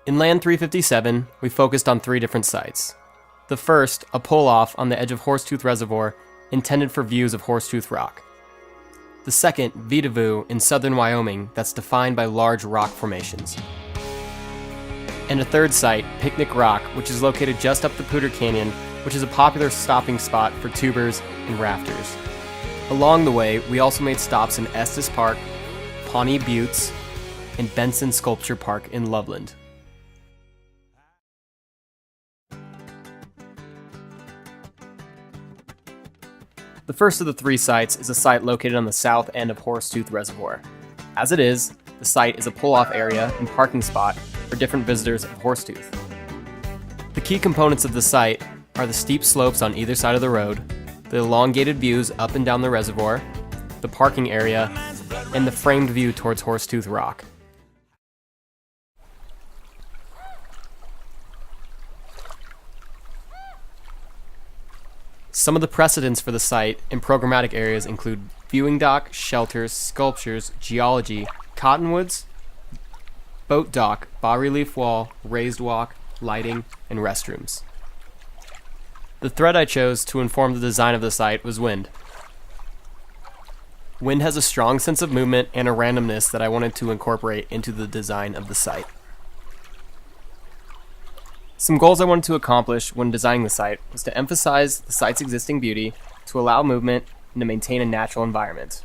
In Land 357, we focused on 3 different sites. The first, a pull-off on the edge of Horsetooth Reservoir, intended for views of Horsetooth Rock. The second, Vedauwoo in southern Wyoming, that's defined by large rock formations. And a third site, Picnic Rock, which is located just up the Poudre Canyon, which is a popular stopping spot for tubers and rafters. Along the way, we also made stops in Estes Park, Pawnee Buttes, and Benson Sculpture Park in Loveland. The first of the 3 sites is a site located on the south end of Horsetooth Reservoir. As it is, the site is a pull-off area and parking spot for different visitors of Horsetooth. The key components of the site are the steep slopes on either side of the road, the elongated views up and down the reservoir, the parking area, and the framed view towards Horsetooth Rock. Some of the precedents for the site in programmatic areas include viewing dock, shelters, sculptures, geology, cottonwoods, boat dock, bas-relief wall, raised walk, lighting, and restrooms. The thread I chose to inform the design of the site was wind. Wind has a strong sense of movement and a randomness that I wanted to incorporate into the design of the site. Some goals I wanted to accomplish when designing the site was to emphasize the site's existing beauty, to allow movement, and to maintain a natural environment.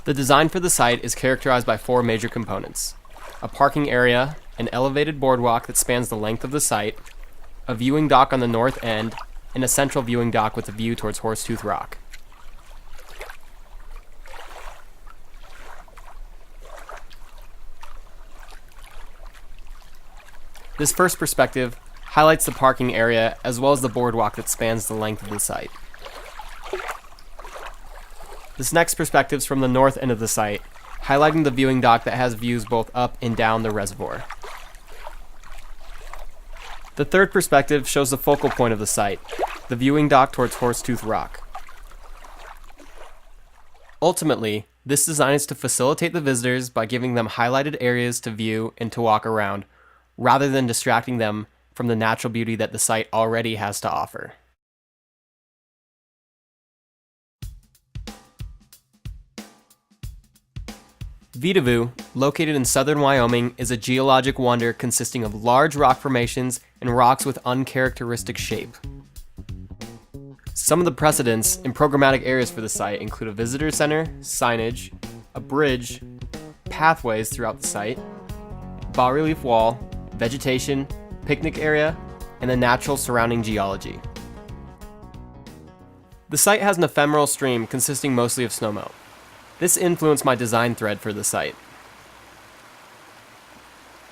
The design for the site is characterized by 4 major components: a parking area, an elevated boardwalk that spans the length of the site, a viewing dock on the north end, and a central viewing dock with a view towards Horsetooth Rock. This first perspective highlights the parking area as well as the boardwalk that spans the length of the site. This next perspective is from the north end of the site, highlighting the viewing dock that has views both up and down the reservoir. The third perspective shows the focal point of the site, the viewing dock towards Horsetooth Rock. Ultimately, this design is to facilitate the visitors by giving them highlighted areas to view and to walk around, rather than distracting them from the natural beauty that the site already has to offer. Vedauwoo, located in southern Wyoming, is a geologic wonder consisting of large rock formations and rocks with uncharacteristic shape. Some of the precedents in programmatic areas for the site include a visitor center, signage, a bridge, pathways throughout the site, bas-relief wall, vegetation, picnic area, and the natural surrounding geology. The site has an ephemeral stream consisting mostly of snowmelt. This influenced my design thread for the site.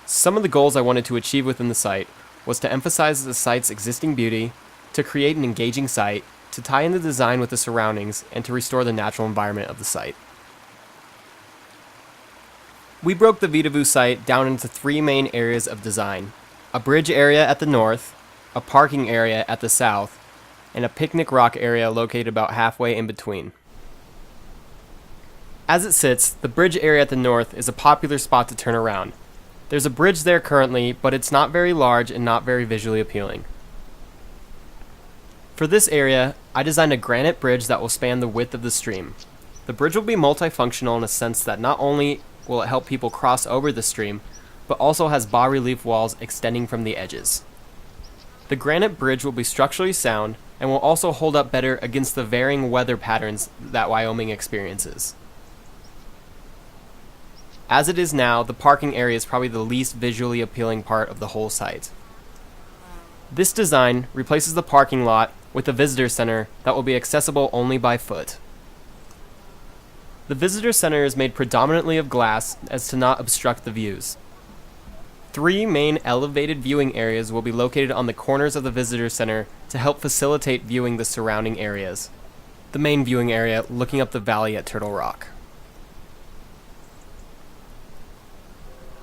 Some of the goals I wanted to achieve within the site was to emphasize the site's existing beauty, to create an engaging site, to tie in the design with the surroundings, and to restore the natural environment of the site. We broke the Vedauwoo site down into 3 main areas of design: a bridge area at the north, a parking area at the south, and a picnic rock area located about halfway in between. As it sits, the bridge area at the north is a popular spot to turn around. There's a bridge there currently, but it's not very large and not very visually appealing. For this area, I designed a granite bridge that will span the width of the stream. The bridge will be multifunctional in a sense that not only will it help people cross over the stream, but also has bas-relief walls extending from the edges. The granite bridge will be structurally sound and will also hold up better against the varying weather patterns that Wyoming experiences. As it is now, the parking area is probably the least visually appealing part of the whole site. This design replaces the parking lot with a visitor center that will be accessible only by foot. The visitor center is made predominantly of glass as to not obstruct the views. 3 main elevated viewing areas will be located on the corners of the visitor center to help facilitate viewing the surrounding areas. The main viewing area looking up the valley at Turtle Rock.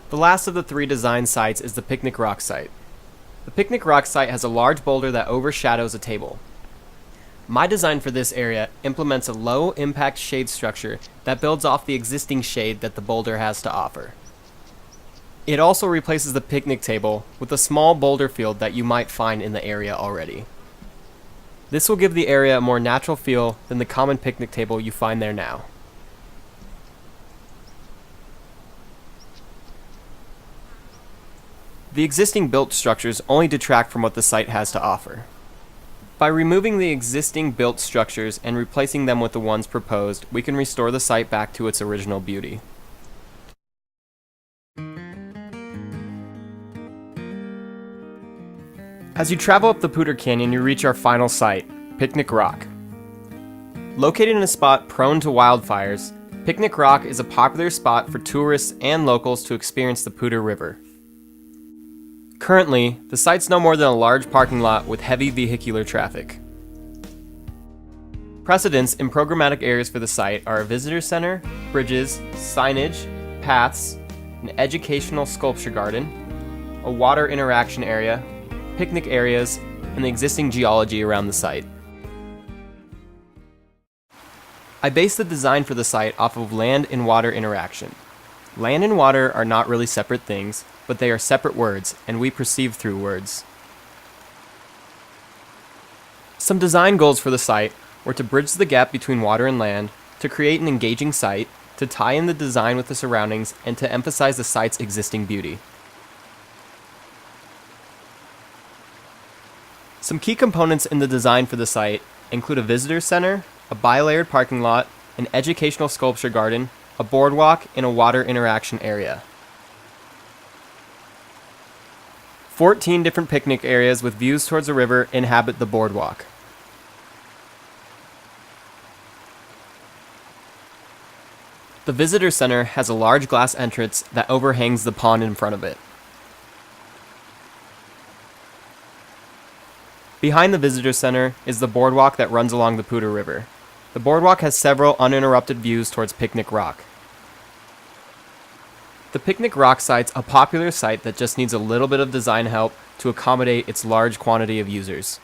The last of the 3 design sites is the Picnic Rock site. The Picnic Rock site has a large boulder that overshadows a table. My design for this area implements a low-impact shade structure that builds off the existing shade that the boulder has to offer. It also replaces the picnic table with a small boulder field that you might find in the area already. This will give the area a more natural feel than the common picnic table you find there now. The existing built structures only detract from what the site has to offer. By removing the existing built structures and replacing them with the ones proposed, we can restore the site back to its original beauty. As you travel up the Poudre Canyon, you reach our final site, Picnic Rock. Located in a spot prone to wildfires, Picnic Rock is a popular spot for tourists and locals to experience the Poudre River. Currently, the site's no more than a large parking lot with heavy vehicular traffic. Precedents in programmatic areas for the site are a visitor center, bridges, signage, paths, an educational sculpture garden, a water interaction area, picnic areas, and the existing geology around the site. I based the design for the site off of land and water interaction. Land and water are not really separate things, but they are separate words, and we perceive through words. Some design goals for the site were to bridge the gap between water and land, to create an engaging site, to tie in the design with the surroundings, and to emphasize the site's existing beauty. Some key components in the design for the site include a visitor center, a bi-layered parking lot, an educational sculpture garden, a boardwalk, and a water interaction area. 14 different picnic areas with views towards the river inhabit the boardwalk. The visitor center has a large glass entrance that overhangs the pond in front of it. Behind the visitor center is the boardwalk that runs along the Poudre River. The boardwalk has several uninterrupted views towards Picnic Rock. The Picnic Rock site's a popular site that just needs a little bit of design help to accommodate its large quantity of users.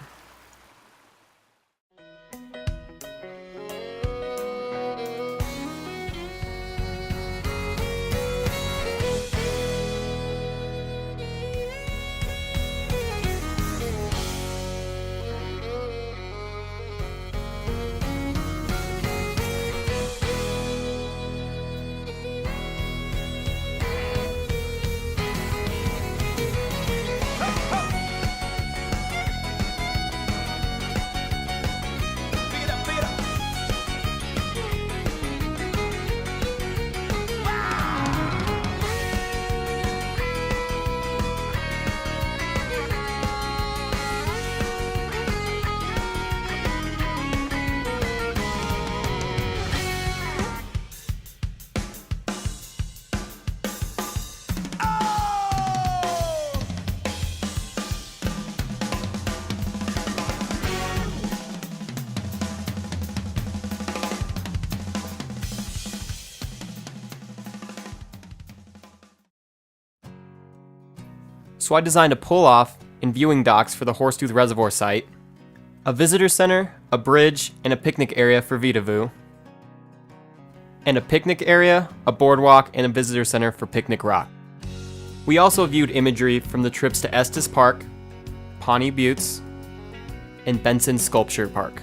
So I designed a pull-off and viewing docks for the Horsetooth Reservoir site, a visitor center, a bridge, and a picnic area for Vitavu, and a picnic area, a boardwalk, and a visitor center for Picnic Rock. We also viewed imagery from the trips to Estes Park, Pawnee Buttes, and Benson Sculpture Park.